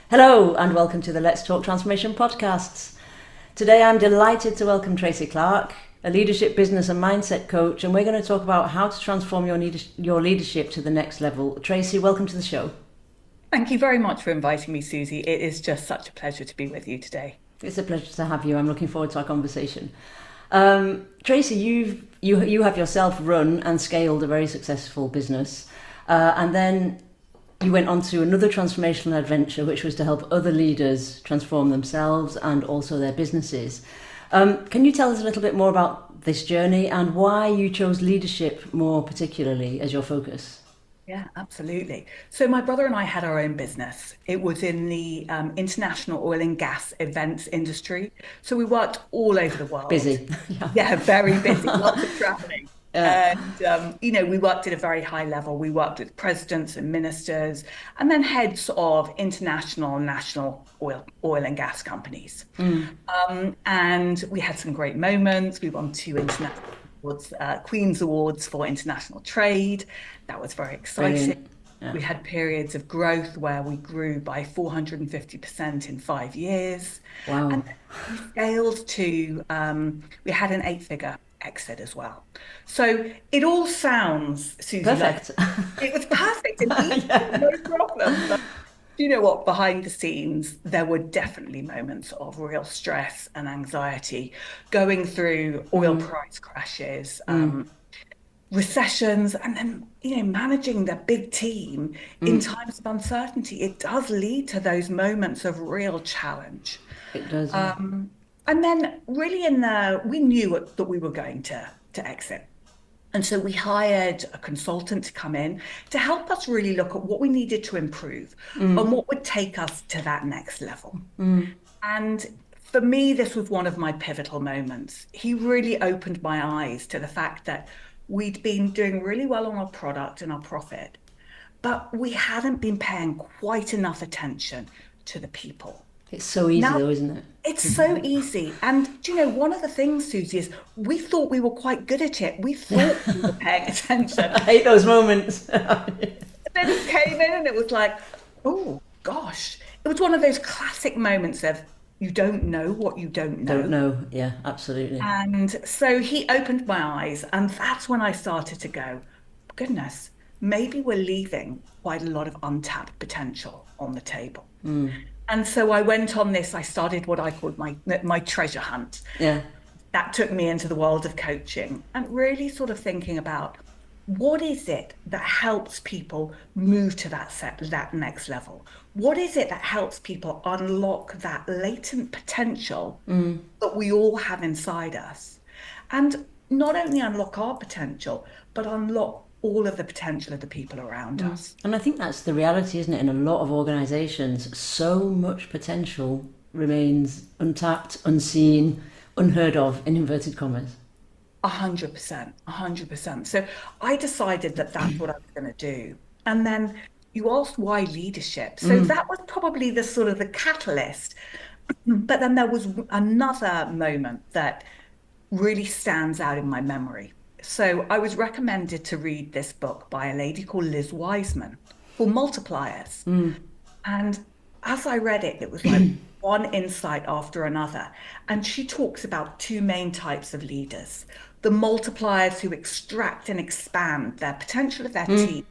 Hello and welcome to the Let's Talk Transformation podcasts. Today I'm delighted to welcome Tracy Clark, a leadership, business and mindset coach, and we're going to talk about how to transform your leadership to the next level. Tracy, welcome to the show. Thank you very much for inviting me, Susie. It is just such a pleasure to be with you today. It's a pleasure to have you. I'm looking forward to our conversation. Tracy, you have yourself run and scaled a very successful business, and then you went on to another transformational adventure, which was to help other leaders transform themselves and also their businesses. Can you tell us a little bit more about this journey and why you chose leadership more particularly as your focus? Yeah, absolutely. So my brother and I had our own business. It was in the international oil and gas events industry. So we worked all over the world. Busy. Yeah, very busy, lots of traveling. Yeah. And, we worked at a very high level. We worked with presidents and ministers and then heads of international and national oil and gas companies. And we had some great moments. We won 2 international awards, Queen's Awards for international trade. That was very exciting. Yeah. We had periods of growth where we grew by 450% in 5 years. Wow. And we scaled to, we had an 8-figure exit as well. So it all sounds, Susie, Perfect. like it was perfect and easy, no problem. But you know what? Behind the scenes, there were definitely moments of real stress and anxiety going through oil price crashes, recessions, and then, managing the big team in times of uncertainty. It does lead to those moments of real challenge. It does. Yeah. And then really we knew that we were going to exit. And so we hired a consultant to come in to help us really look at what we needed to improve and what would take us to that next level. And for me, this was one of my pivotal moments. He really opened my eyes to the fact that we'd been doing really well on our product and our profit, but we hadn't been paying quite enough attention to the people. It's so easy though, isn't it? It's so easy. And one of the things, Susie, is we thought we were quite good at it. We thought we were paying attention. I hate those moments. Then it came in and it was like, oh gosh. It was one of those classic moments of you don't know what you don't know. Don't know. Yeah, absolutely. And so he opened my eyes, and that's when I started to go, goodness, maybe we're leaving quite a lot of untapped potential on the table. And so I went on this, I started what I called my treasure hunt. Yeah. That took me into the world of coaching and really sort of thinking about what is it that helps people move to that next level? What is it that helps people unlock that latent potential that we all have inside us? And not only unlock our potential, but unlock all of the potential of the people around us. And I think that's the reality, isn't it? In a lot of organisations, so much potential remains untapped, unseen, unheard of, in inverted commas. 100%, 100%. So I decided that that's what I was going to do. And then you asked why leadership. So that was probably the sort of the catalyst. But then there was another moment that really stands out in my memory. So I was recommended to read this book by a lady called Liz Wiseman called Multipliers. And as I read it, it was like one insight after another. And she talks about 2 main types of leaders: the multipliers who extract and expand their potential of their team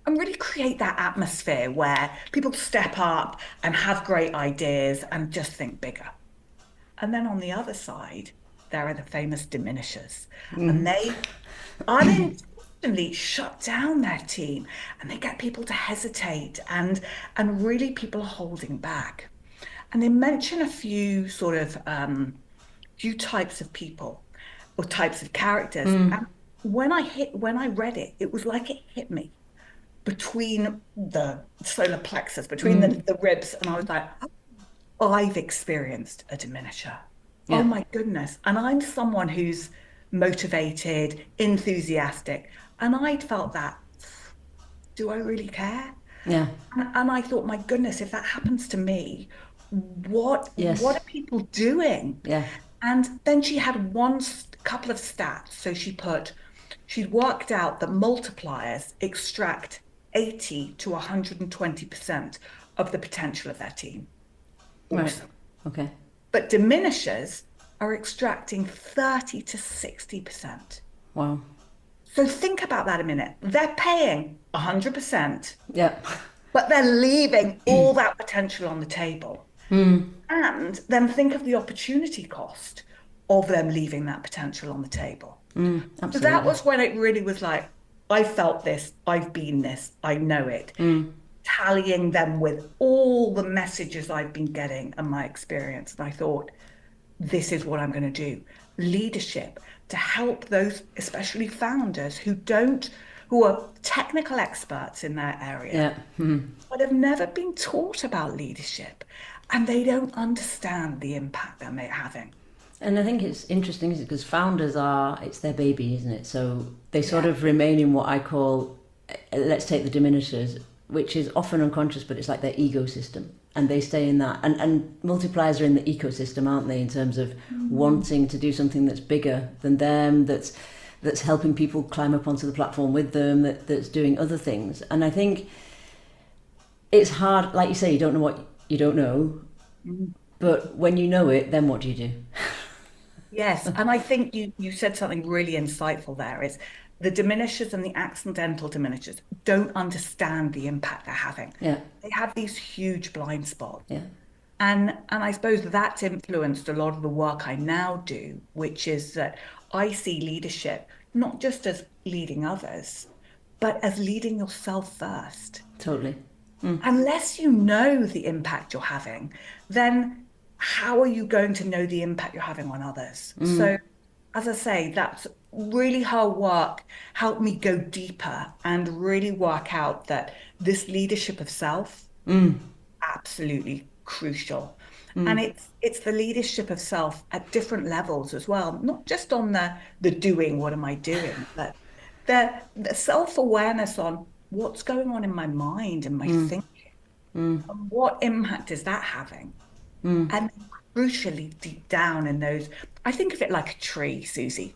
and really create that atmosphere where people step up and have great ideas and just think bigger. And then on the other side, there are the famous diminishers, and they unintentionally shut down their team, and they get people to hesitate, and really people are holding back. And they mention a few sort of few types of people or types of characters. And when I read it, it was like it hit me between the solar plexus, between the ribs, and I was like, oh, I've experienced a diminisher. Yeah. Oh my goodness. And I'm someone who's motivated, enthusiastic. And I'd felt that, do I really care? Yeah. And I thought, my goodness, if that happens to me, what Yes. are people doing? Yeah. And then she had couple of stats. So she'd worked out that multipliers extract 80 to 120% of the potential of their team. Right. Awesome. Okay. But diminishers are extracting 30 to 60%. Wow. So think about that a minute. They're paying 100%, Yeah. but they're leaving all that potential on the table. Mm. And then think of the opportunity cost of them leaving that potential on the table. So that Absolutely. was when it really was like, I felt this, I've been this, I know it. Tallying them with all the messages I've been getting and my experience. And I thought, this is what I'm going to do. Leadership to help those, especially founders who are technical experts in their area, Yeah. but have never been taught about leadership and they don't understand the impact they're having. And I think it's interesting because founders it's their baby, isn't it? So they sort Yeah. of remain in what I call, let's take the diminishers, which is often unconscious, but it's like their ecosystem. And they stay in that. And multipliers are in the ecosystem, aren't they, in terms of wanting to do something that's bigger than them, that's helping people climb up onto the platform with them, that's doing other things. And I think it's hard, like you say, you don't know what you don't know, but when you know it, then what do you do? Yes, and I think you said something really insightful there is the diminishers and the accidental diminishers don't understand the impact they're having. Yeah. They have these huge blind spots. Yeah. And I suppose that's influenced a lot of the work I now do, which is that I see leadership not just as leading others, but as leading yourself first. Totally. Unless you know the impact you're having, then how are you going to know the impact you're having on others? So, as I say, that's really her work helped me go deeper and really work out that this leadership of self, absolutely crucial. And it's the leadership of self at different levels as well, not just on the doing, what am I doing, but the self-awareness on what's going on in my mind and my thinking. And what impact is that having? And crucially, deep down in those, I think of it like a tree, Susie.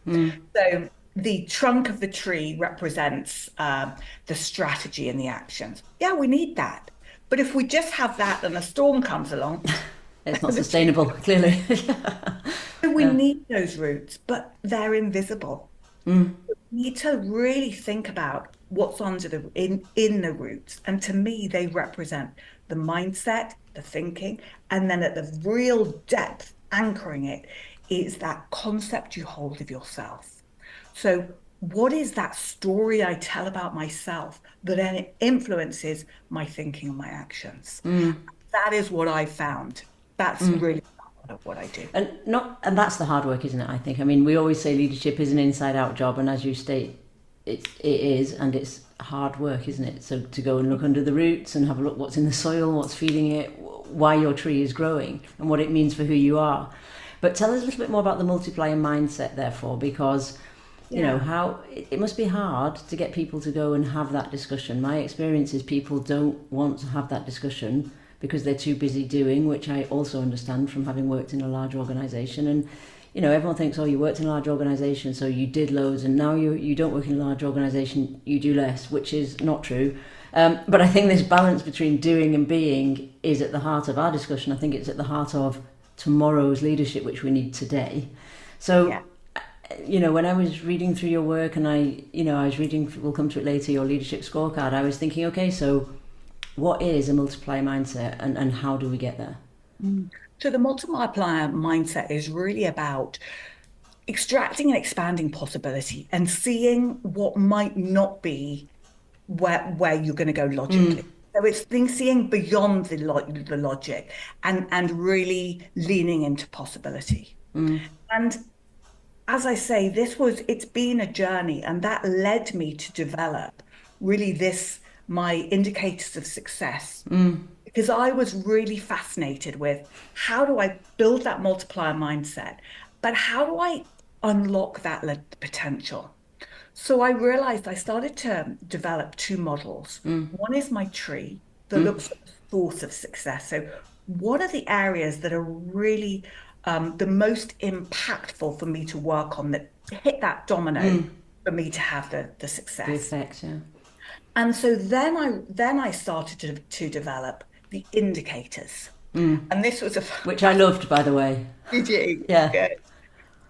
So the trunk of the tree represents the strategy and the actions. Yeah, we need that. But if we just have that and a storm comes along, It's not sustainable, clearly. we need those roots, but they're invisible. We need to really think about what's under in the roots. And to me, they represent the mindset, the thinking, and then at the real depth, anchoring it is that concept you hold of yourself. So what is that story I tell about myself that then influences my thinking and my actions? That is what I found. That's really what I do. And that's the hard work, isn't it? I think. I mean, we always say leadership is an inside-out job, and as you state, it is, and it's hard work, isn't it? So to go and look under the roots and have a look what's in the soil, what's feeding it, why your tree is growing, and what it means for who you are. But tell us a little bit more about the multiplier mindset, therefore, because you know how it must be hard to get people to go and have that discussion. My experience is people don't want to have that discussion because they're too busy doing, which I also understand from having worked in a large organisation. And you know, everyone thinks, oh, you worked in a large organisation, so you did loads, and now you don't work in a large organisation, you do less, which is not true. But I think this balance between doing and being is at the heart of our discussion. I think it's at the heart of tomorrow's leadership, which we need today. So, you know, when I was reading through your work, and I was reading, we'll come to it later, your leadership scorecard, I was thinking, okay, so what is a multiplier mindset, and how do we get there? So the multiplier mindset is really about extracting and expanding possibility and seeing what might not be where you're going to go logically. So it's seeing beyond the logic and really leaning into possibility. And as I say, it's been a journey, and that led me to develop really my indicators of success. Because I was really fascinated with how do I build that multiplier mindset, but how do I unlock that potential? So I realized I started to develop two models. One is my tree that looks at the source of success. So what are the areas that are really the most impactful for me to work on, that hit that domino for me to have the success? The effect, yeah. And so then I started to develop the indicators. And this was a Which I loved, by the way. did you? Yeah, Good.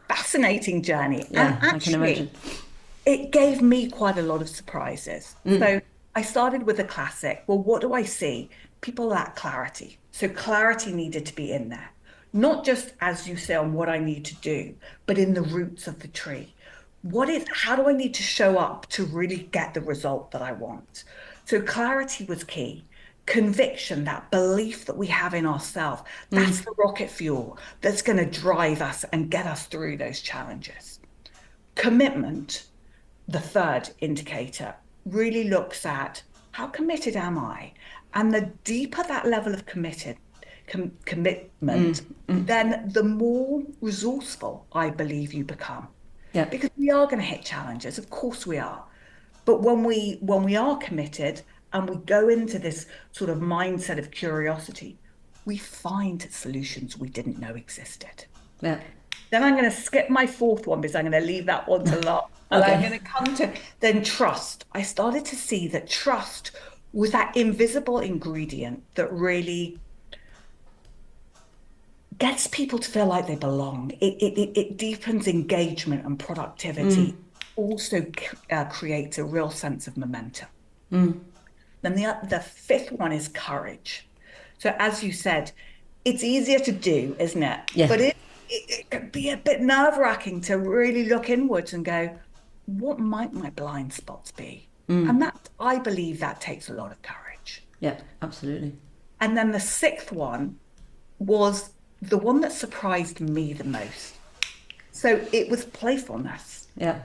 Fascinating journey. And yeah, I can imagine. actually, it gave me quite a lot of surprises. So I started with a classic. Well, what do I see? People lack clarity. So clarity needed to be in there, not just as you say on what I need to do, but in the roots of the tree. How do I need to show up to really get the result that I want? So clarity was key. Conviction, that belief that we have in ourselves, that's the rocket fuel that's going to drive us and get us through those challenges. Commitment, the third indicator, really looks at how committed am I? And the deeper that level of commitment, then the more resourceful I believe you become. Yeah, Because we are going to hit challenges, of course we are. But when we are committed and we go into this sort of mindset of curiosity, we find solutions we didn't know existed. yeah. Then I'm going to skip my fourth one because I'm going to leave that one to last. And I'm going to come to then trust. I started to see that trust was that invisible ingredient that really gets people to feel like they belong. It deepens engagement and productivity. Also creates a real sense of momentum. Then the fifth one is courage. So as you said, it's easier to do, isn't it? Yeah. But it can be a bit nerve-wracking to really look inwards and go, what might my blind spots be? And that, I believe that takes a lot of courage. Yeah, absolutely. And then the sixth one was the one that surprised me the most. So it was playfulness. Yeah.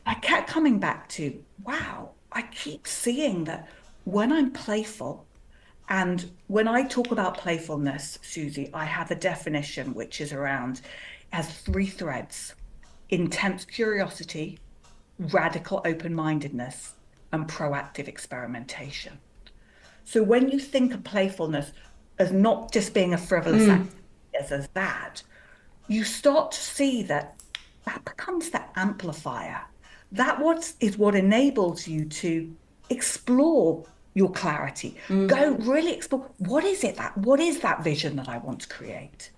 I kept coming back to, wow, I keep seeing that when I'm playful, and when I talk about playfulness, Susie, I have a definition which is has three threads: intense curiosity, radical open-mindedness, and proactive experimentation. So when you think of playfulness as not just being a frivolous activity, as that, you start to see that becomes the amplifier. That is what enables you to explore your clarity. Go really explore, what is that vision that I want to create?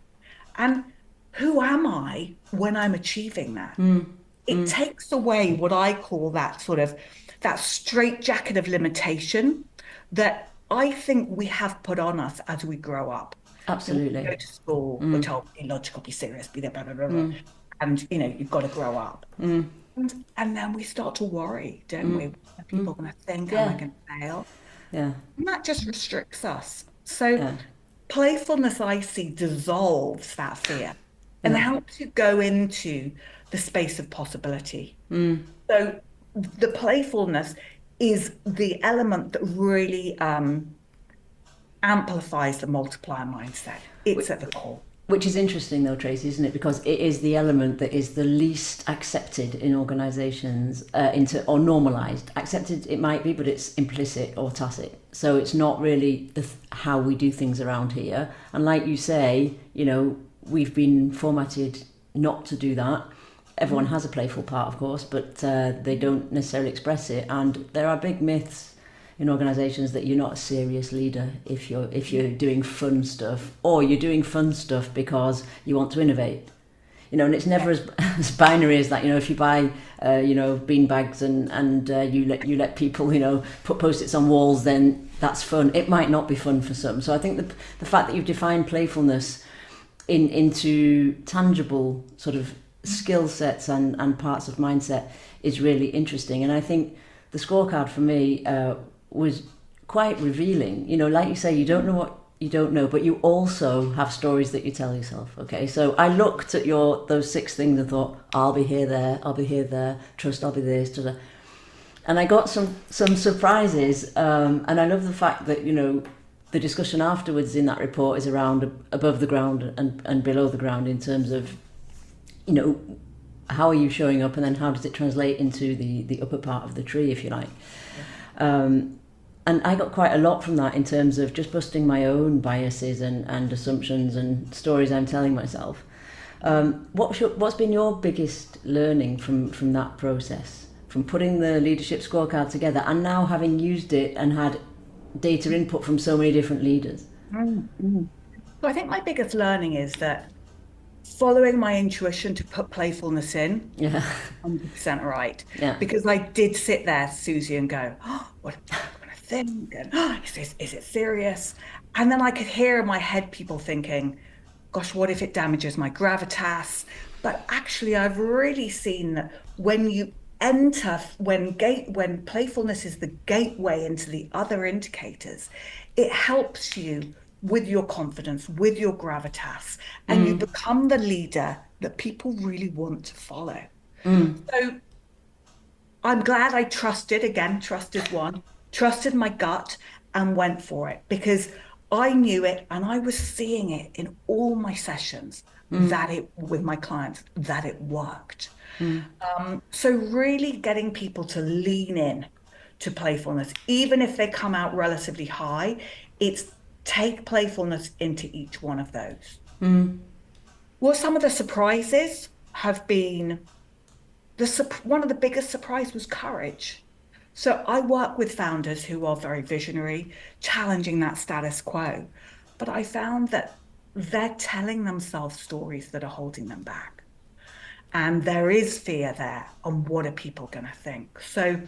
And who am I when I'm achieving that? It takes away what I call that straitjacket of limitation that I think we have put on us as we grow up. Absolutely. We go to school, we're told, be logical, be serious, be there, blah, blah, blah, blah. And, you've got to grow up. And then we start to worry, don't we? What are people going to think? Am I going to fail? Yeah. And that just restricts us. So playfulness, I see, dissolves that fear and helps you go into the space of possibility. So the playfulness is the element that really amplifies the multiplier mindset. It's at the core. Which is interesting though, Tracy, isn't it? Because it is the element that is the least accepted in organisations, or normalised. Accepted it might be, but it's implicit or tacit. So it's not really how we do things around here. And like you say, we've been formatted not to do that. Everyone has a playful part, of course, but they don't necessarily express it. And there are big myths in organisations that you're not a serious leader if you're doing fun stuff, or you're doing fun stuff because you want to innovate. And it's never as binary as that. If you buy bean bags and you let people put post-its on walls, then that's fun. It might not be fun for some. So I think the fact that you've defined playfulness into tangible sort of skill sets and parts of mindset is really interesting. And I think the scorecard for me was quite revealing. Like you say, you don't know what you don't know, but you also have stories that you tell yourself. Okay, so I looked at those 6 things and thought, I'll be here, there, trust, I'll be this, and I got some surprises. And I love the fact that the discussion afterwards in that report is around above the ground and below the ground in terms of how are you showing up, and then how does it translate into the upper part of the tree, if you like. And I got quite a lot from that in terms of just busting my own biases and assumptions and stories I'm telling myself. What's been your biggest learning from that process, from putting the leadership scorecard together and now having used it and had data input from so many different leaders? Mm, mm. So I think my biggest learning is that following my intuition to put playfulness in, Yeah. 100% right. Yeah. Because I did sit there, Susie, and go, oh, what are people going to think? And oh, is it serious? And then I could hear in my head people thinking, gosh, what if it damages my gravitas? But actually, I've really seen that when you enter, when playfulness is the gateway into the other indicators, it helps you with your confidence, with your gravitas, and you Mm. become the leader that people really want to follow. Mm. So I'm glad I trusted, again, trust is one, trusted my gut and went for it because I knew it and I was seeing it in all my sessions Mm. that it, with my clients, that it worked. Mm. So really getting people to lean in to playfulness, even if they come out relatively high, it's take playfulness into each one of those. Mm. Well, some of the surprises have been one of the biggest surprise was courage. So I work with founders who are very visionary, challenging that status quo. But I found that they're telling themselves stories that are holding them back. And there is fear there on what are people going to think. So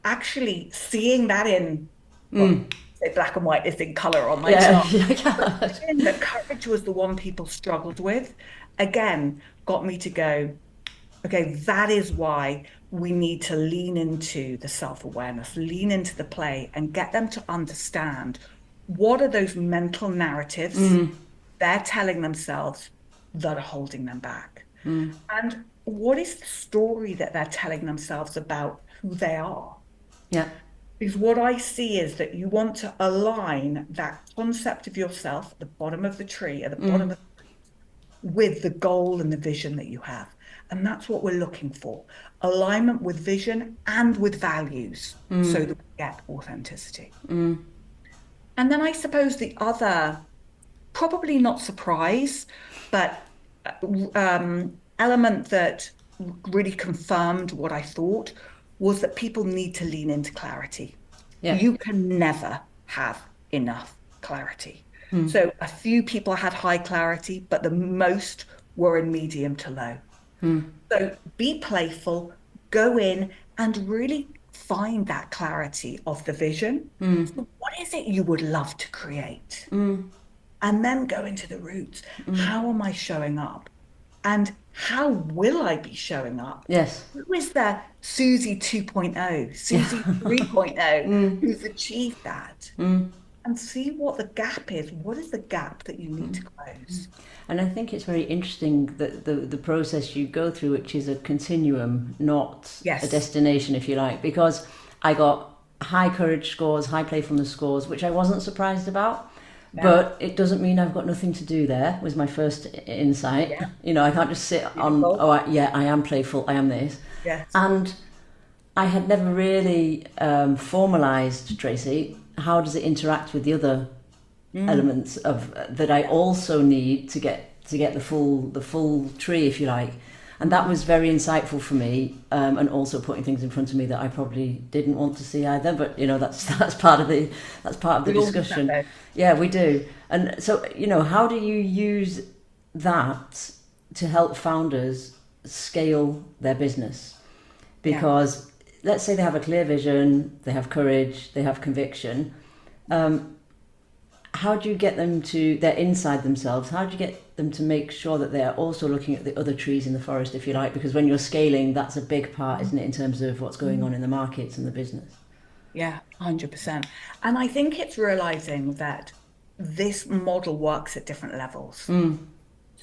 actually seeing that in, well, Mm. say black and white is in color on my Yeah. chart, but Yeah. seeing that courage was the one people struggled with, again, got me to go, okay, that is why we need to lean into the self-awareness, lean into the play and get them to understand what are those mental narratives Mm. they're telling themselves that are holding them back. Mm. And what is the story that they're telling themselves about who they are? Yeah. Because what I see is that you want to align that concept of yourself at the bottom of the tree, at the bottom Mm. of with the goal and the vision that you have. And that's what we're looking for, alignment with vision and with values so Mm. that we get authenticity. Mm. And then I suppose the other, probably not surprise, but element that really confirmed what I thought was that people need to lean into clarity. Yeah. You can never have enough clarity. Mm. So a few people had high clarity, but the most were in medium to low. Mm. So be playful, go in and really find that clarity of the vision. Mm. So what is it you would love to create? Mm. And then go into the roots. Mm. How am I showing up? And how will I be showing up? Yes. Who is the Susie 2.0, Susie Yeah. 3.0 Mm. who's achieved that? Mm. And see what the gap is. What is the gap that you need Mm. to close? And I think it's very interesting that the process you go through, which is a continuum, not a Yes. destination, if you like, because I got high courage scores, high playfulness scores, which I wasn't surprised about. Yeah. But it doesn't mean I've got nothing to do there, was my first insight. Yeah. You know, I can't just sit on, Beautiful. oh, yeah, I am playful, I am this. Yes. And I had never really formalized, Tracy, how does it interact with the other elements of that I also need to get the full tree, if you like. And that was very insightful for me, and also putting things in front of me that I probably didn't want to see either. But you know, that's part of the We all do that discussion. though. Yeah, we do. And so, you know, how do you use that to help founders scale their business? Yeah. Because let's say they have a clear vision, they have courage, they have conviction. How do you get them to, they're inside themselves, how do you get them to make sure that they're also looking at the other trees in the forest, if you like? Because when you're scaling, that's a big part, isn't it, in terms of what's going on in the markets and the business? Yeah, 100%. And I think it's realizing that this model works at different levels. Mm.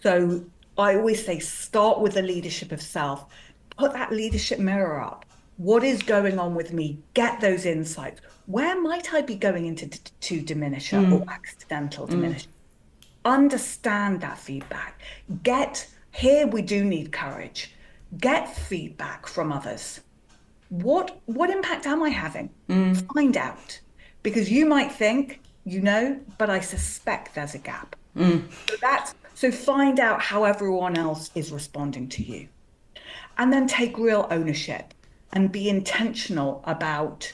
So I always say start with the leadership of self, put that leadership mirror up. What is going on with me? Get those insights. Where might I be going into to diminisher or accidental diminisher? Understand that feedback. Here we do need courage. Get feedback from others. What impact am I having? Find out. Because you might think, you know, but I suspect there's a gap. So find out how everyone else is responding to you. And then take real ownership and be intentional about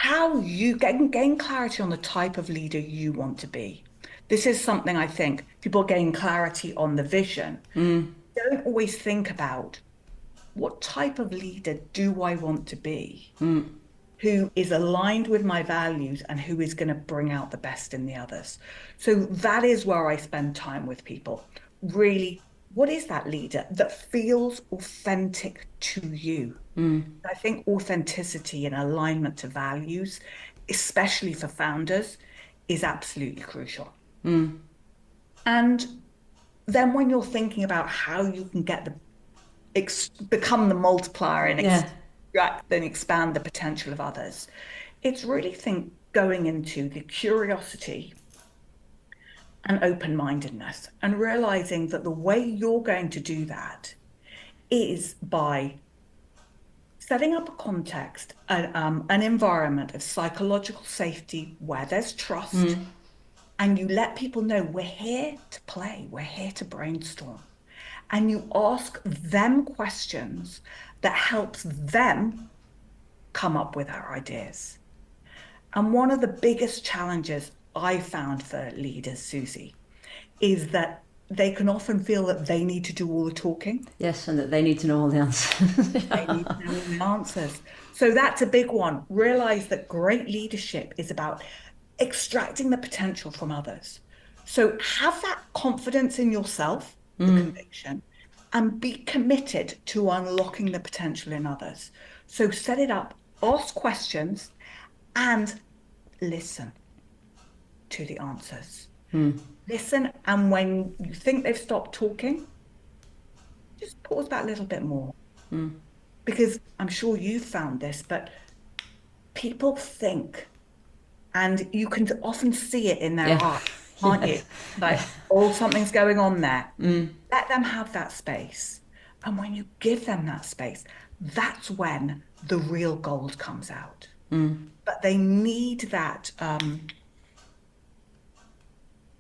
how you gain clarity on the type of leader you want to be. This is something I think people gain clarity on the vision. Don't always think about what type of leader do I want to be, who is aligned with my values and who is going to bring out the best in the others. So that is where I spend time with people. Really, what is that leader that feels authentic to you? I think authenticity and alignment to values, especially for founders, is absolutely crucial. And then when you're thinking about how you can get become the multiplier and Yeah. extract and expand the potential of others, it's really going into the curiosity and open-mindedness and realizing that the way you're going to do that is by setting up a context, an environment of psychological safety where there's trust, and you let people know we're here to play, we're here to brainstorm. And you ask them questions that helps them come up with our ideas. And one of the biggest challenges I found for leaders, Susie, is that they can often feel that they need to do all the talking. Yes, and that they need to know all the answers. They need to know all the answers. So that's a big one. Realize that great leadership is about extracting the potential from others. So have that confidence in yourself, the conviction, and be committed to unlocking the potential in others. So set it up, ask questions, and listen to the answers. Listen, and when you think they've stopped talking, just pause back a little bit more. Because I'm sure you've found this, but people think, and you can often see it in their eyes, can't you? Like, oh, something's going on there. Let them have that space. And when you give them that space, that's when the real gold comes out. But they need that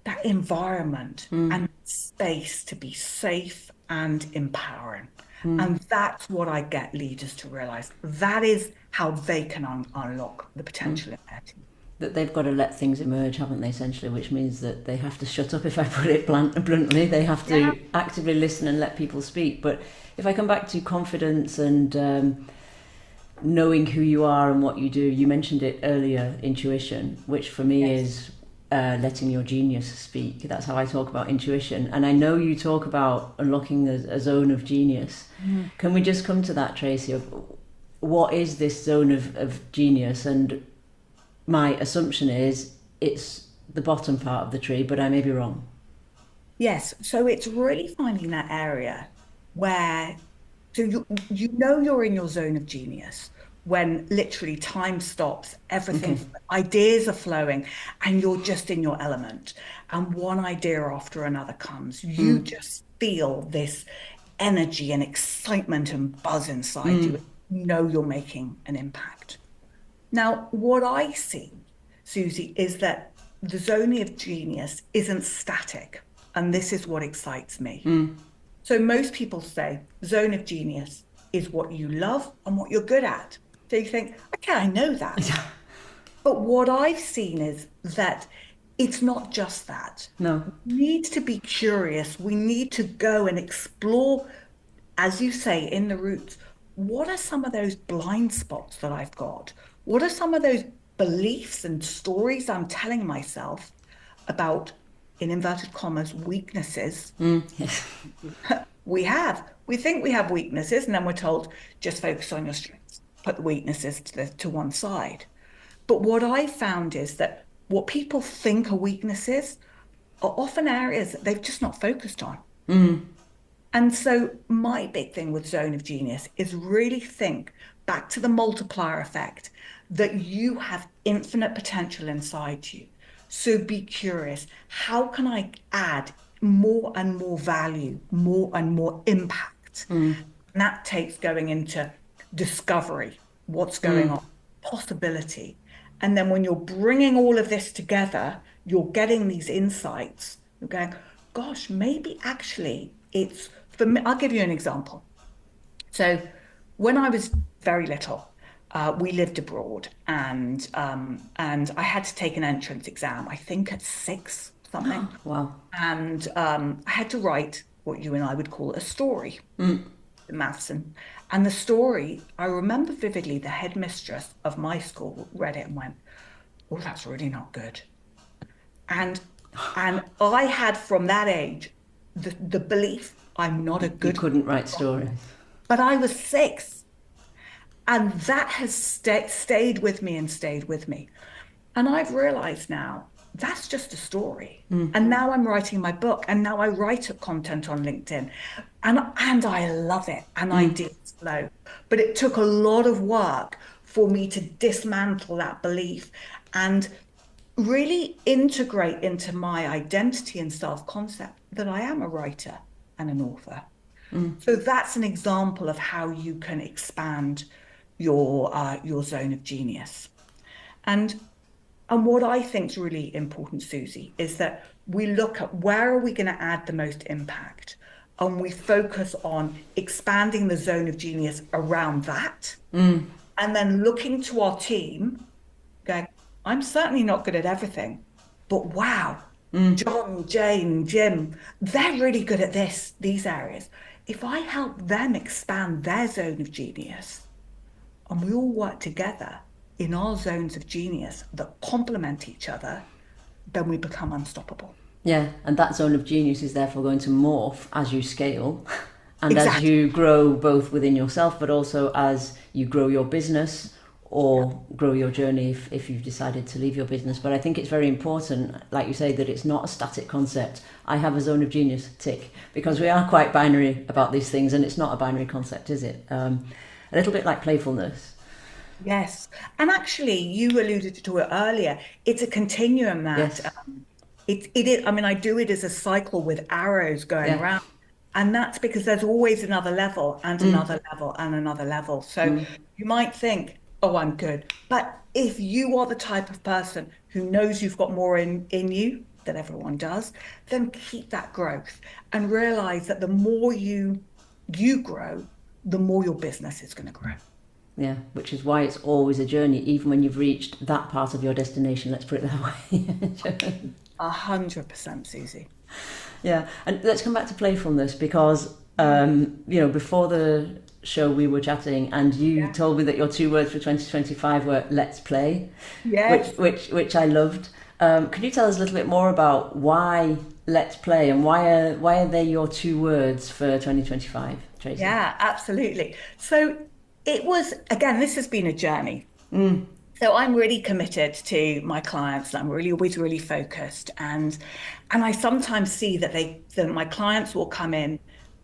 that environment and space to be safe and empowering. And that's what I get leaders to realize. That is how they can unlock the potential in their team. That they've got to let things emerge, haven't they, essentially, which means that they have to shut up, if I put it bluntly. They have to actively listen and let people speak. But if I come back to confidence and knowing who you are and what you do, you mentioned it earlier, intuition, which for me is letting your genius speak. That's how I talk about intuition. And I know you talk about unlocking a zone of genius. Can we just come to that, Tracy, of what is this zone of genius? And my assumption is it's the bottom part of the tree, but I may be wrong. Yes, so it's really finding that area where, so you know you're in your zone of genius when literally time stops, everything, ideas are flowing, and you're just in your element. And one idea after another comes. You just feel this energy and excitement and buzz inside you. You know you're making an impact. Now, what I see, Susie, is that the zone of genius isn't static. And this is what excites me. So most people say zone of genius is what you love and what you're good at. So you think, okay, I know that. But what I've seen is that it's not just that. No. We need to be curious. We need to go and explore, as you say, in the roots. What are some of those blind spots that I've got? What are some of those beliefs and stories I'm telling myself about, in inverted commas, weaknesses? Yes. We think we have weaknesses, and then we're told, just focus on your strengths, put the weaknesses to one side. But what I found is that what people think are weaknesses are often areas that they've just not focused on. And so my big thing with zone of genius is really think back to the multiplier effect, that you have infinite potential inside you. So be curious. How can I add more and more value, more and more impact? And that takes going into discovery, what's going on, possibility. And then when you're bringing all of this together, you're getting these insights. You're going, gosh, maybe actually it's, for me, I'll give you an example. So when I was very little, we lived abroad, and I had to take an entrance exam, I think at 6 something. Wow. And I had to write what you and I would call a story, the maths. And the story, I remember vividly, the headmistress of my school read it and went, "Oh, that's really not good." And I had from that age the belief I'm not a You good, couldn't write stories. but I was 6. And that has stayed with me and stayed with me. And I've realized now that's just a story. And now I'm writing my book, and now I write content on LinkedIn, and I love it, and ideas flow. But it took a lot of work for me to dismantle that belief and really integrate into my identity and self-concept that I am a writer and an author. So that's an example of how you can expand your zone of genius. And what I think is really important, Susie, is that we look at where are we going to add the most impact, and we focus on expanding the zone of genius around that, and then looking to our team, going, I'm certainly not good at everything, but wow, John, Jane, Jim, they're really good at these areas. If I help them expand their zone of genius, and we all work together in our zones of genius that complement each other, then we become unstoppable. Yeah, and that zone of genius is therefore going to morph as you scale and Exactly. as you grow both within yourself, but also as you grow your business or grow your journey if you've decided to leave your business. But I think it's very important, like you say, that it's not a static concept. I have a zone of genius, tick, because we are quite binary about these things, and it's not a binary concept, is it? A little bit like playfulness. Yes. And actually, you alluded to it earlier. It's a continuum that Yes. it is. I mean, I do it as a cycle with arrows going Yeah. around. And that's because there's always another level and another level and another level. So you might think, oh, I'm good. But if you are the type of person who knows you've got more in you, that everyone does, then keep that growth and realize that the more you grow, the more your business is going to grow. Yeah, which is why it's always a journey, even when you've reached that part of your destination, let's put it that way. 100%, Susie. Yeah, and let's come back to playfulness because, before the show we were chatting and you told me that your 2 words for 2025 were let's play, Yes. which I loved. Could you tell us a little bit more about why let's play and why are they your 2 words for 2025, Tracy? Yeah, absolutely. So it was, again, this has been a journey. So I'm really committed to my clients, and I'm really always really focused. And I sometimes see that my clients will come in,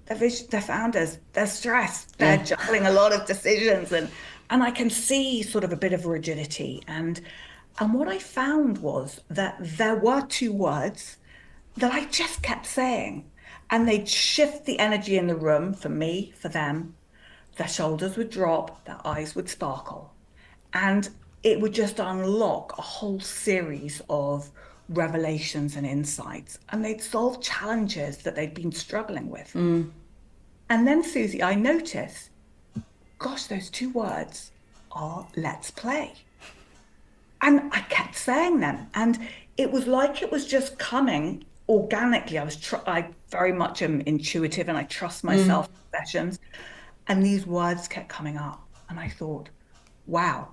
they're founders, they're stressed, they're juggling a lot of decisions, and I can see sort of a bit of rigidity. And what I found was that there were 2 words that I just kept saying, and they'd shift the energy in the room for me, for them. Their shoulders would drop, their eyes would sparkle, and it would just unlock a whole series of revelations and insights, and they'd solve challenges that they'd been struggling with. And then, Susie, I noticed, gosh, those 2 words are let's play. And I kept saying them, and it was like it was just coming organically. I very much am intuitive, and I trust myself in sessions. And these words kept coming up. And I thought, wow,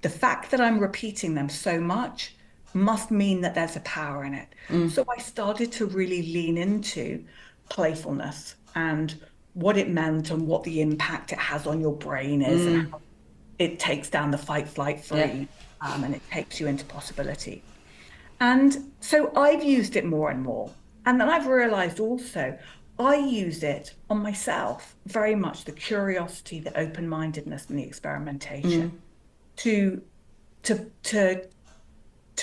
the fact that I'm repeating them so much must mean that there's a power in it. So I started to really lean into playfulness and what it meant and what the impact it has on your brain is and how it takes down the fight, flight, freeze, and it takes you into possibility. And so I've used it more and more. And then I've realized also I use it on myself, very much the curiosity, the open-mindedness, and the experimentation to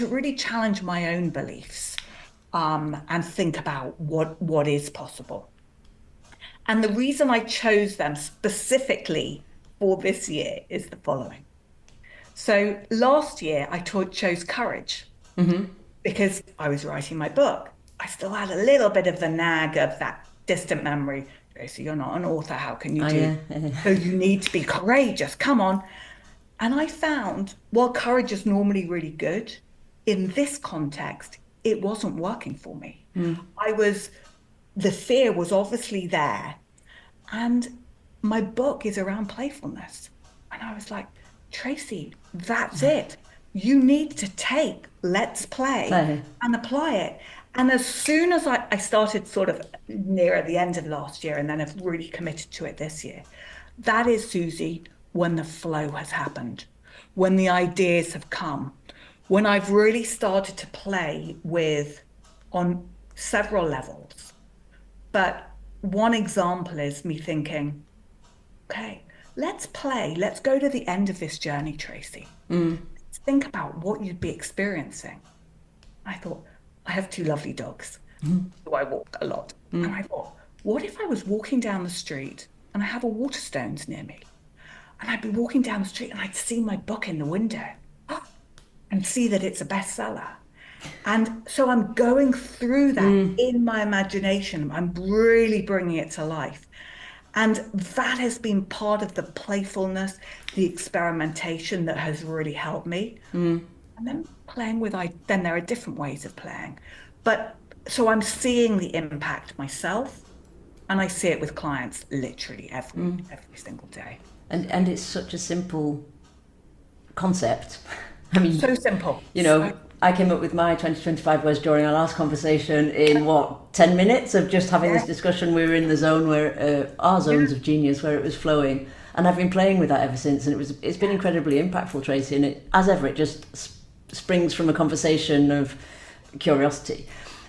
really challenge my own beliefs and think about what is possible. And the reason I chose them specifically for this year is the following. So last year I chose courage because I was writing my book. I still had a little bit of the nag of that distant memory. Tracy, you're not an author. How can you do? Yeah. So you need to be courageous. Come on. And I found while courage is normally really good, in this context, it wasn't working for me. The fear was obviously there. And my book is around playfulness. And I was like, Tracy, that's it. You need to take let's play and apply it. And as soon as I started sort of near the end of last year, and then I've really committed to it this year, that is, Susie, when the flow has happened, when the ideas have come, when I've really started to play with on several levels. But one example is me thinking, okay, let's play. Let's go to the end of this journey, Tracy. Let's think about what you'd be experiencing. I thought, I have two lovely dogs, so I walk a lot. And I thought, what if I was walking down the street and I have a Waterstones near me? And I'd be walking down the street and I'd see my book in the window and see that it's a bestseller. And so I'm going through that in my imagination. I'm really bringing it to life. And that has been part of the playfulness, the experimentation that has really helped me. And then playing with, then there are different ways of playing. But so I'm seeing the impact myself, and I see it with clients literally every single day. And it's such a simple concept. I mean, so simple. You know, I came up with my 2025 words during our last conversation in 10 minutes of just having this discussion. We were in the zone where our zones of genius, where it was flowing, and I've been playing with that ever since. And it's been incredibly impactful, Tracy. And as ever, it just springs from a conversation of curiosity.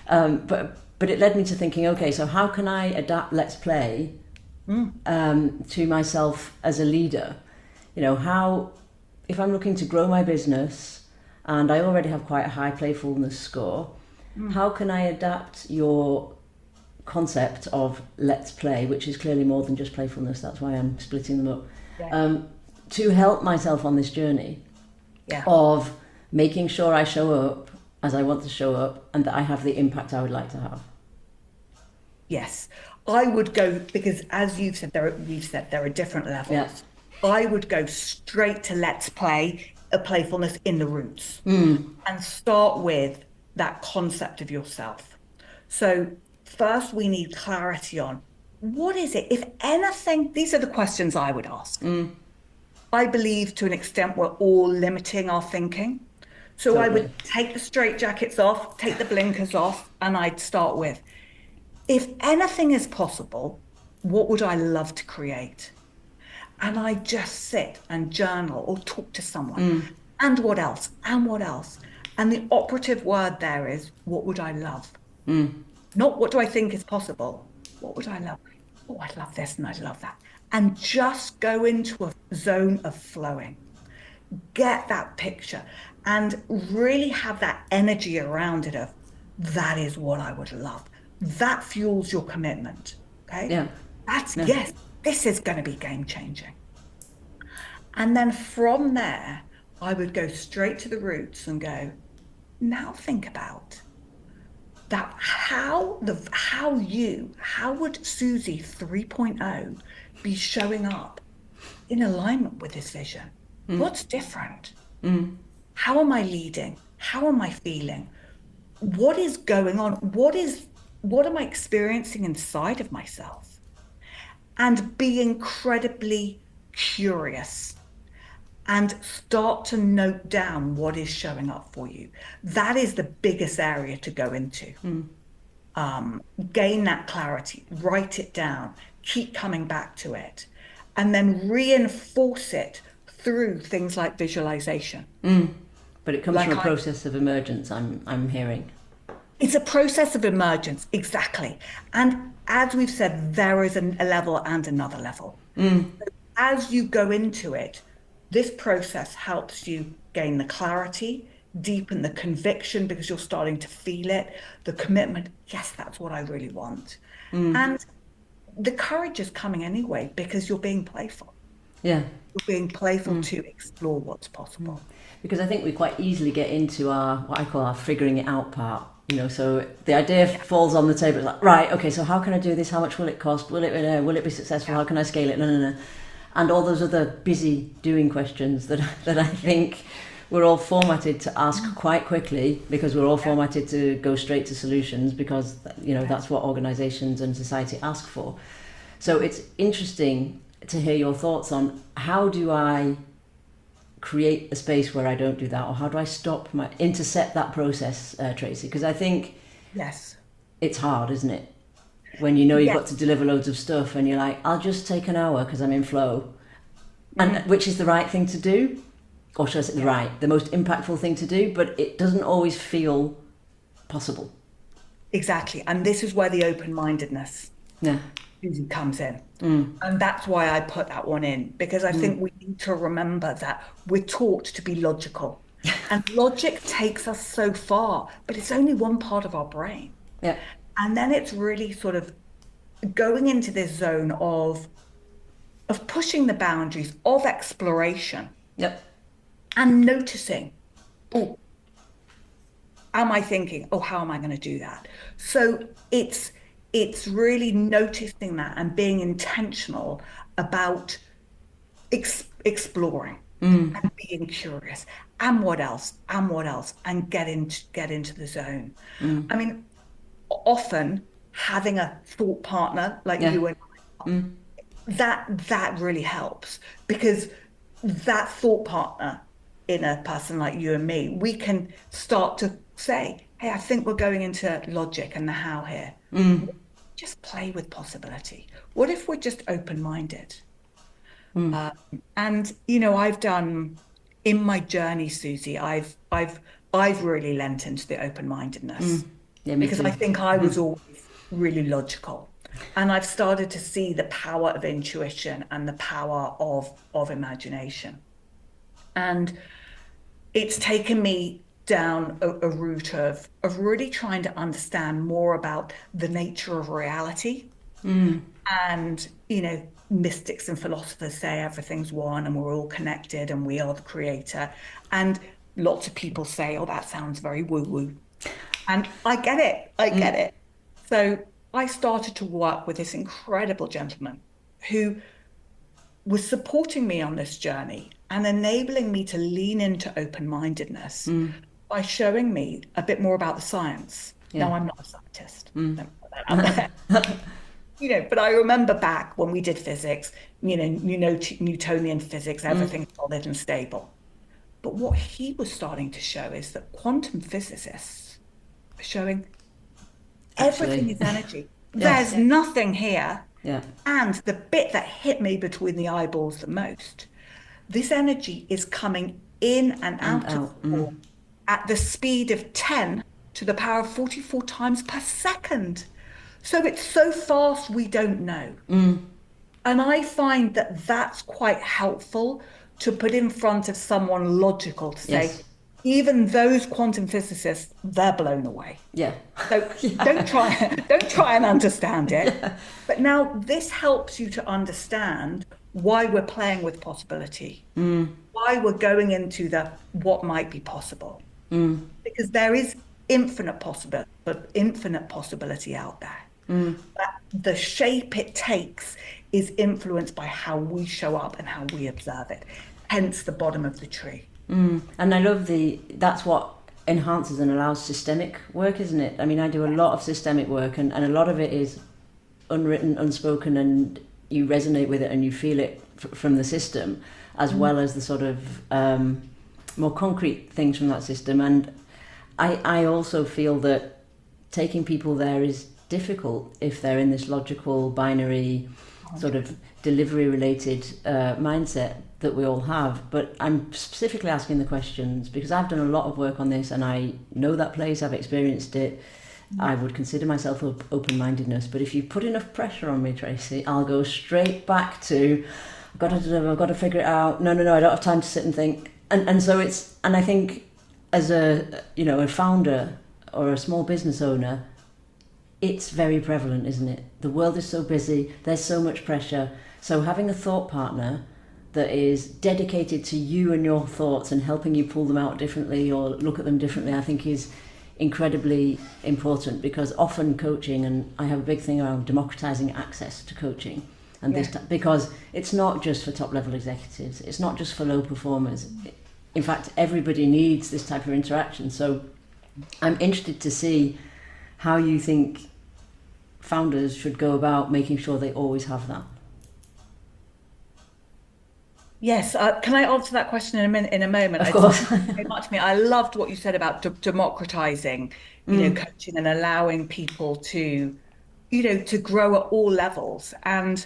But it led me to thinking, okay, so how can I adapt Let's Play to myself as a leader? You know, how, if I'm looking to grow my business and I already have quite a high playfulness score, how can I adapt your concept of Let's Play, which is clearly more than just playfulness, that's why I'm splitting them up, to help myself on this journey of making sure I show up as I want to show up and that I have the impact I would like to have? Yes, I would go, because as you've said, there are different levels. Yeah. I would go straight to Let's Play, a playfulness in the roots, and start with that concept of yourself. So first we need clarity on what is it, if anything. These are the questions I would ask. I believe to an extent we're all limiting our thinking. So totally. I would take the straitjackets off, take the blinkers off, and I'd start with, if anything is possible, what would I love to create? And I just sit and journal or talk to someone. And what else? And what else? And the operative word there is, what would I love? Not what do I think is possible? What would I love? Oh, I'd love this and I'd love that. And just go into a zone of flowing. Get that picture and really have that energy around it of, that is what I would love. That fuels your commitment. Okay? Yeah. Yes, this is going to be game changing. And then from there, I would go straight to the roots and go, now think about that. How would Susie 3.0 be showing up in alignment with this vision? What's different? How am I leading? How am I feeling? What is going on? What am I experiencing inside of myself? And be incredibly curious and start to note down what is showing up for you. That is the biggest area to go into. Gain that clarity, write it down, keep coming back to it, and then reinforce it through things like visualization. But it comes from a process of emergence, I'm hearing. It's a process of emergence, exactly. And as we've said, there is a level and another level. So as you go into it, this process helps you gain the clarity, deepen the conviction because you're starting to feel it, the commitment, yes, that's what I really want. And the courage is coming anyway because you're being playful. Yeah. You're being playful to explore what's possible. Because I think we quite easily get into what I call our figuring it out part. You know, so the idea falls on the table. It's like, right, okay, so how can I do this? How much will it cost? Will it be successful? How can I scale it? No. and all those other busy doing questions that I think we're all formatted to ask quite quickly, because we're all formatted to go straight to solutions, because that's what organizations and society ask for. So it's interesting to hear your thoughts on how do I create a space where I don't do that, or how do I intercept that process, Tracy? Because I think it's hard, isn't it? When you've got to deliver loads of stuff and you're like, I'll just take an hour because I'm in flow, and which is the right thing to do, or should I say the most impactful thing to do, but it doesn't always feel possible. Exactly, and this is where the open-mindedness comes in. And that's why I put that one in, because I think we need to remember that we're taught to be logical, and logic takes us so far, but it's only one part of our brain. Yeah. And then it's really sort of going into this zone of pushing the boundaries of exploration. Yep. And noticing, oh, am I thinking, oh, how am I going to do that? So it's really noticing that and being intentional about exploring and being curious. And what else? And get into the zone. I mean, often having a thought partner like you and I, that really helps, because that thought partner in a person like you and me, we can start to say, hey, I think we're going into logic and the how here. Just play with possibility. What if we're just open-minded? And I've done in my journey, Susie, I've really lent into the open-mindedness. Yeah, me because too. I think I was always really logical, and I've started to see the power of intuition and the power of imagination, and it's taken me down a route of really trying to understand more about the nature of reality. And mystics and philosophers say everything's one and we're all connected and we are the creator, and lots of people say, oh, that sounds very woo-woo. And I get it. So I started to work with this incredible gentleman who was supporting me on this journey and enabling me to lean into open-mindedness by showing me a bit more about the science. Now, I'm not a scientist. Don't put that out there. But I remember back when we did physics, Newtonian physics, everything's solid and stable. But what he was starting to show is that quantum physicists showing everything is energy. There's nothing here. And the bit that hit me between the eyeballs the most, this energy is coming in and out of form at the speed of 10 to the power of 44 times per second. So it's so fast we don't know. And I find that that's quite helpful to put in front of someone logical to say, even those quantum physicists, they're blown away. So don't try and understand it. But now this helps you to understand why we're playing with possibility, why we're going into the what might be possible, because there is infinite possibility out there. But the shape it takes is influenced by how we show up and how we observe it. Hence the bottom of the tree. And I love that's what enhances and allows systemic work, isn't it? I mean, I do a lot of systemic work, and a lot of it is unwritten, unspoken, and you resonate with it and you feel it from the system, as well as the sort of more concrete things from that system. And I also feel that taking people there is difficult if they're in this logical, binary, sort of delivery-related mindset that we all have. But I'm specifically asking the questions because I've done a lot of work on this and I know that place, I've experienced it. I would consider myself open-mindedness, but if you put enough pressure on me, Tracy, I'll go straight back to I've got to figure it out. No, I don't have time to sit and think. And so I think as a founder or a small business owner, it's very prevalent, isn't it? The world is so busy, there's so much pressure. So having a thought partner that is dedicated to you and your thoughts and helping you pull them out differently or look at them differently, I think is incredibly important, because often coaching, and I have a big thing around democratizing access to coaching, and this because it's not just for top level executives, it's not just for low performers. In fact, everybody needs this type of interaction. So I'm interested to see how you think founders should go about making sure they always have that. Yes, can I answer that question in a moment? Of course. Very much to me. I loved what you said about democratizing, coaching and allowing people to, to grow at all levels and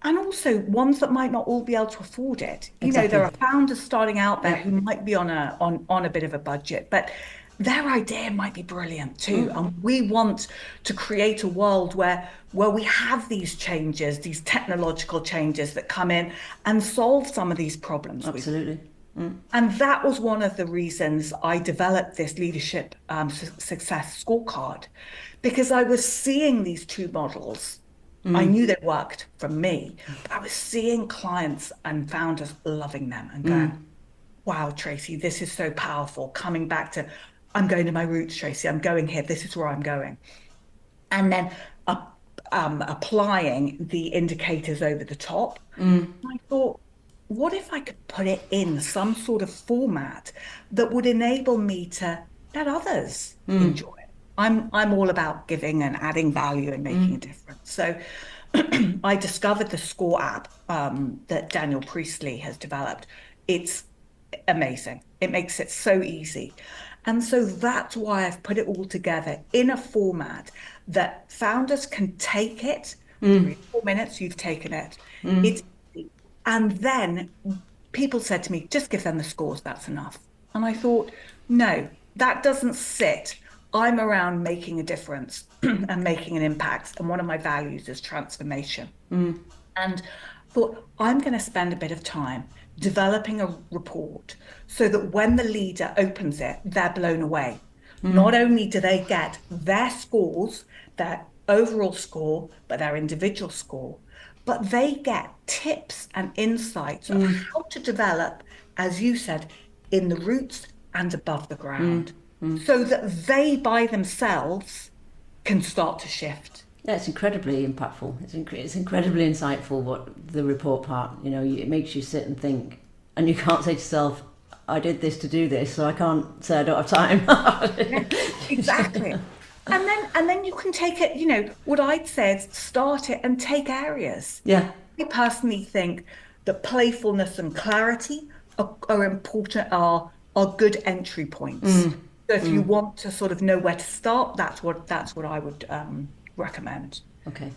also ones that might not all be able to afford it. Exactly. There are founders starting out there who might be on a bit of a budget, but their idea might be brilliant too. And we want to create a world where we have these changes, these technological changes that come in and solve some of these problems. Absolutely. And that was one of the reasons I developed this leadership success scorecard, because I was seeing these two models. I knew they worked for me, but I was seeing clients and founders loving them and going, wow, Tracy, this is so powerful. Coming back to, I'm going to my roots, Tracy, I'm going here, this is where I'm going. And then applying the indicators over the top. I thought, what if I could put it in some sort of format that would enable me to let others enjoy it? I'm all about giving and adding value and making a difference. So I discovered the Score app that Daniel Priestley has developed. It's amazing. It makes it so easy. And so that's why I've put it all together in a format that founders can take it. 3 or 4 minutes, you've taken it. It's easy. And then people said to me, just give them the scores, that's enough. And I thought, no, that doesn't sit. I'm around making a difference and making an impact. And one of my values is transformation. And thought, I'm going to spend a bit of time developing a report so that when the leader opens it, they're blown away. Not only do they get their scores, their overall score, but their individual score, but they get tips and insights on how to develop, as you said, in the roots and above the ground, so that they by themselves can start to shift. Yeah, it's incredibly impactful. It's incredibly insightful, what the report part, it makes you sit and think, and you can't say to yourself, I did this to do this, so I can't say I don't have time. Yeah, exactly. And then you can take it, what I'd say is start it and take areas. Yeah. I personally think that playfulness and clarity are important, are good entry points. So if you want to sort of know where to start, that's what I would recommend. Okay,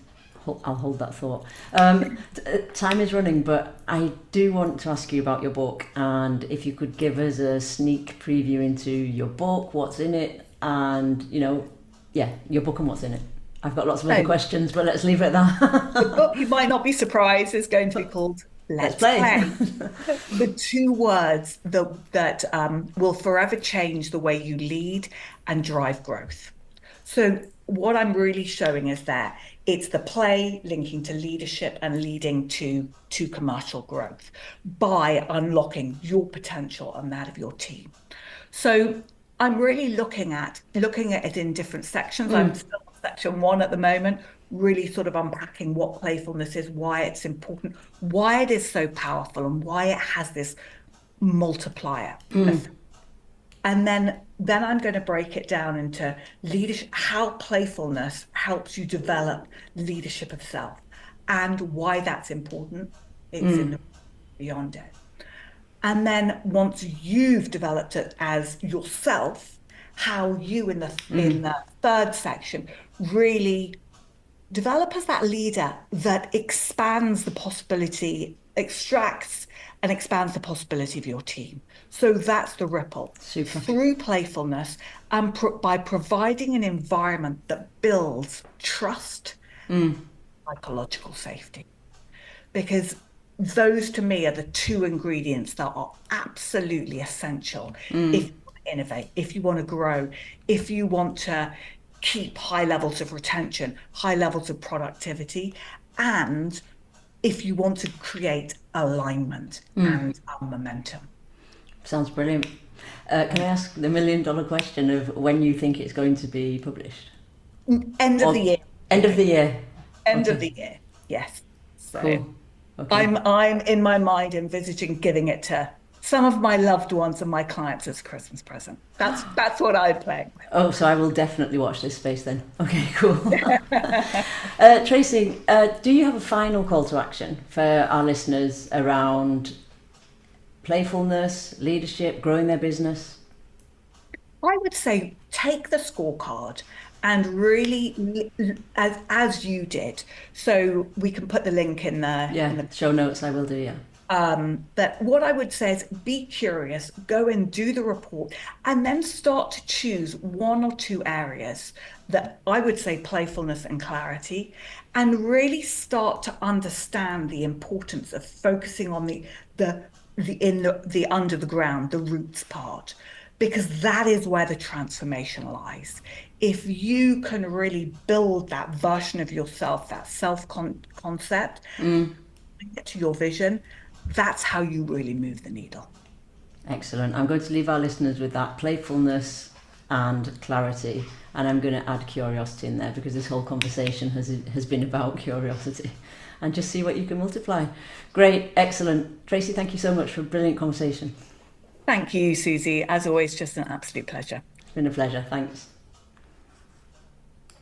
I'll hold that thought. Time is running, but I do want to ask you about your book, and if you could give us a sneak preview into your book, what's in it, and your book and what's in it. I've got lots of other questions, but let's leave it at that. The book, you might not be surprised, is going to be called Let's Play. The 2 words that will forever change the way you lead and drive growth. So what I'm really showing is that it's the play linking to leadership and leading to commercial growth by unlocking your potential and that of your team. So I'm really looking at it in different sections. I'm still on section 1 at the moment, really sort of unpacking what playfulness is, why it's important, why it is so powerful, and why it has this multiplier effect. And then I'm going to break it down into leadership, how playfulness helps you develop leadership of self, and why that's important. It's in the beyond it. And then once you've developed it as yourself, how you in the 3rd section really develop as that leader that expands the possibility, extracts and expands the possibility of your team. So that's the ripple. Super. Through playfulness and by providing an environment that builds trust, psychological safety. Because those to me are the 2 ingredients that are absolutely essential if you want to innovate, if you want to grow, if you want to keep high levels of retention, high levels of productivity, and if you want to create alignment and momentum. Sounds brilliant. Can I ask the $1 million question of when you think it's going to be published? End of the year. End of the year. End of the year. Yes. So Cool. Okay. I'm in my mind envisaging giving it to some of my loved ones and my clients as a Christmas present. That's what I'm playing Oh, so I will definitely watch this space then. Okay, cool. with. Tracy, do you have a final call to action for our listeners around playfulness, leadership, growing their business? I would say take the scorecard and really, as you did. So we can put the link in Yeah, the show notes I will do, yeah. But what I would say is be curious, go and do the report, and then start to choose one or two areas that I would say playfulness and clarity, and really start to understand the importance of focusing on the under the ground, the roots part, because that is where the transformation lies. If you can really build that version of yourself, that concept, get to your vision, that's how you really move the needle. Excellent. I'm going to leave our listeners with that playfulness and clarity, and I'm going to add curiosity in there because this whole conversation has been about curiosity, and just see what you can multiply. Great, excellent. Tracy, thank you so much for a brilliant conversation. Thank you, Susie. As always, just an absolute pleasure. It's been a pleasure. Thanks.